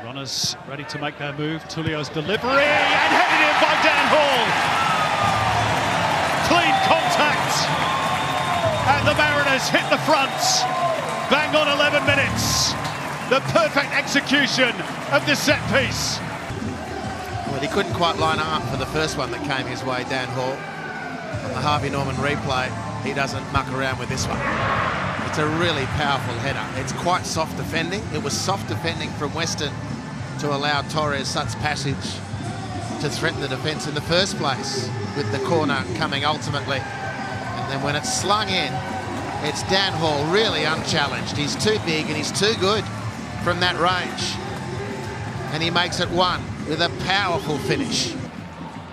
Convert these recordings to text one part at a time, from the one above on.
Runners ready to make their move. Tulio's delivery and headed in by Dan Hall. Clean contact. And the Mariners hit the front. Bang on 11 minutes. The perfect execution of the set piece. Well, he couldn't quite line up for the first one that came his way, Dan Hall. On the Harvey Norman replay, he doesn't muck around with this one. It's a really powerful header. It's quite soft defending. It was soft defending from Western to allow Torres such passage to threaten the defence in the first place, with the corner coming ultimately. And then when it's slung in, it's Dan Hall really unchallenged. He's too big and he's too good from that range. And he makes it one with a powerful finish.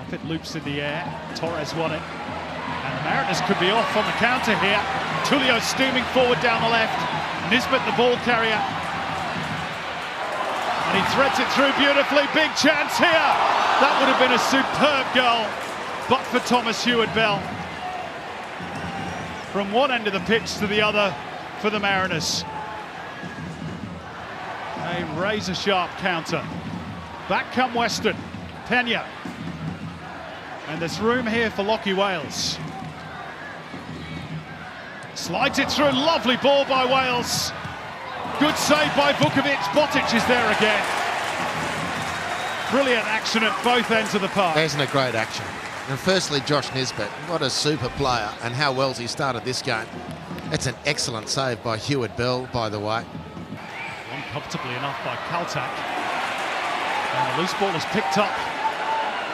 Up it loops in the air. Torres won it. And the Mariners could be off on the counter here. Tulio steaming forward down the left. Nisbet the ball carrier. And he threads it through beautifully. Big chance here. That would have been a superb goal, but for Thomas Hewitt-Bell. From one end of the pitch to the other for the Mariners. A razor-sharp counter. Back come Western. Pena. And there's room here for Lockie Wales. Slides it through, lovely ball by Wales. Good save by Vukovic. Botic is there again. Brilliant action at both ends of the park. Isn't it great action? And firstly, Josh Nisbet, what a super player, and how well's he started this game. It's an excellent save by Hewitt-Bell, by the way. Won comfortably enough by Kaltak. And the loose ball is picked up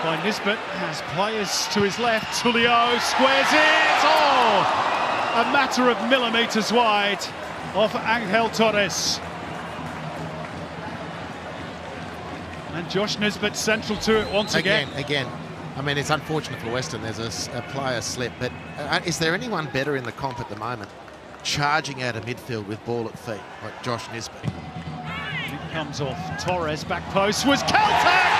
by Nisbet as players to his left. Tulio squares it. Oh! A matter of millimetres wide off Angel Torres. And Josh Nisbet central to it once again. Again. I mean, it's unfortunate for Western. There's a player slip, but is there anyone better in the comp at the moment charging out of midfield with ball at feet like Josh Nisbet? It comes off Torres, back post was Kaltak!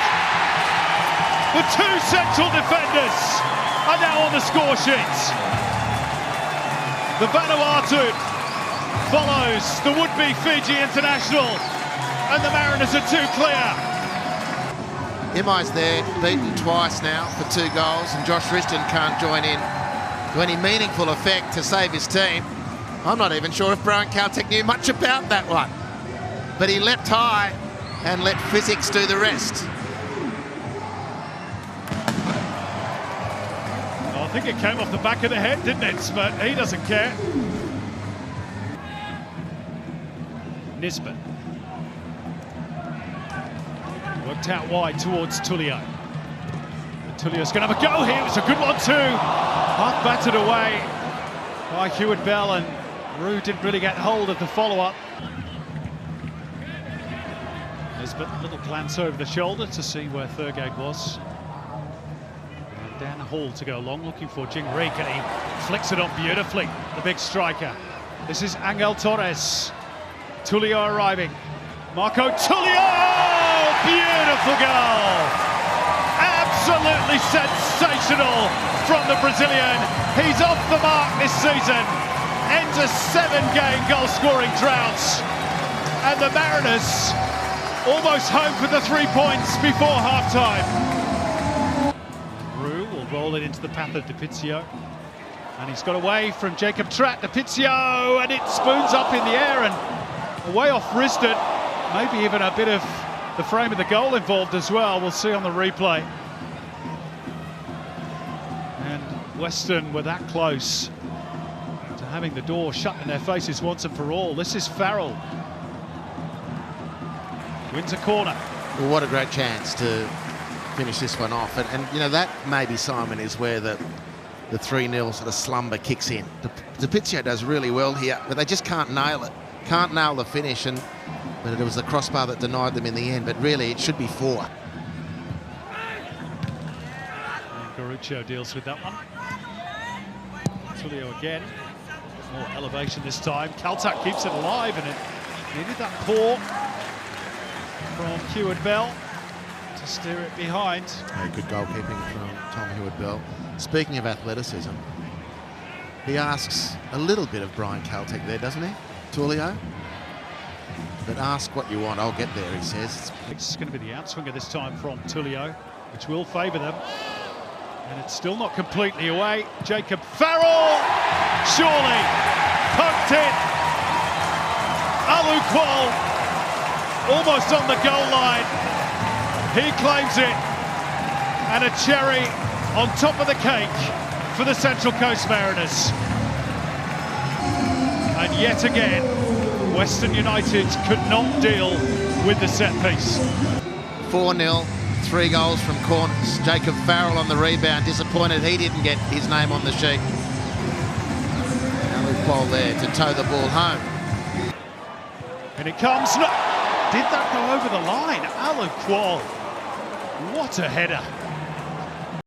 The two central defenders are now on the score sheets. The Vanuatu follows the would-be Fiji international, and the Mariners are too clear. Imai's there, beaten twice now for 2 goals, and Josh Risdon can't join in to any meaningful effect to save his team. I'm not even sure if Brian Kaltak knew much about that one. But he leapt high and let physics do the rest. I think it came off the back of the head, didn't it? But he doesn't care. Nisbet. Worked out wide towards Tulio. And Tulio's going to have a go here. It was a good one too. Half battered away by Hewitt-Bell, and Rue didn't really get hold of the follow-up. Nisbet, a little glance over the shoulder to see where Thurgate was. Dan Hall to go along, looking for Jing-Reek, and he flicks it on beautifully, the big striker. This is Angel Torres. Tulio arriving. Marco Tulio! Beautiful goal! Absolutely sensational from the Brazilian. He's off the mark this season. Ends a 7-game goal-scoring drought. And the Mariners almost home for the 3 points before half-time. Roll it into the path of DiPizio, and he's got away from Jacob Tratt. DiPizio, and it spoons up in the air and away off Risdon. Maybe even a bit of the frame of the goal involved as well. We'll see on the replay. And Western were that close to having the door shut in their faces once and for all. This is Farrell. Wins a corner. Well, what a great chance to finish this one off, and you know, that maybe, Simon, is where the 3-0 sort of slumber kicks in. DiPizio does really well here, but they just can't nail it, can't nail the finish, but it was the crossbar that denied them in the end. But really, it should be 4. And Garuccio deals with that one. Tulio again, more elevation this time. Kaltak keeps it alive, and it needed that paw from Hewitt-Bell to steer it behind. Good goalkeeping from Tom Hewitt-Bell. Speaking of athleticism, he asks a little bit of Brian Kaltak there, doesn't he, Tulio? But ask what you want, I'll get there, he says. It's going to be the outswinger this time from Tullio, which will favour them. And it's still not completely away. Jacob Farrell, surely, poked in. Alu Kuol, almost on the goal line. He claims it. And a cherry on top of the cake for the Central Coast Mariners. And yet again, Western United could not deal with the set piece. 4-0, 3 goals from corners. Jacob Farrell on the rebound, disappointed he didn't get his name on the sheet. Alu Kuol there to tow the ball home. And it comes, no, did that go over the line? Alu Kuol, what a header.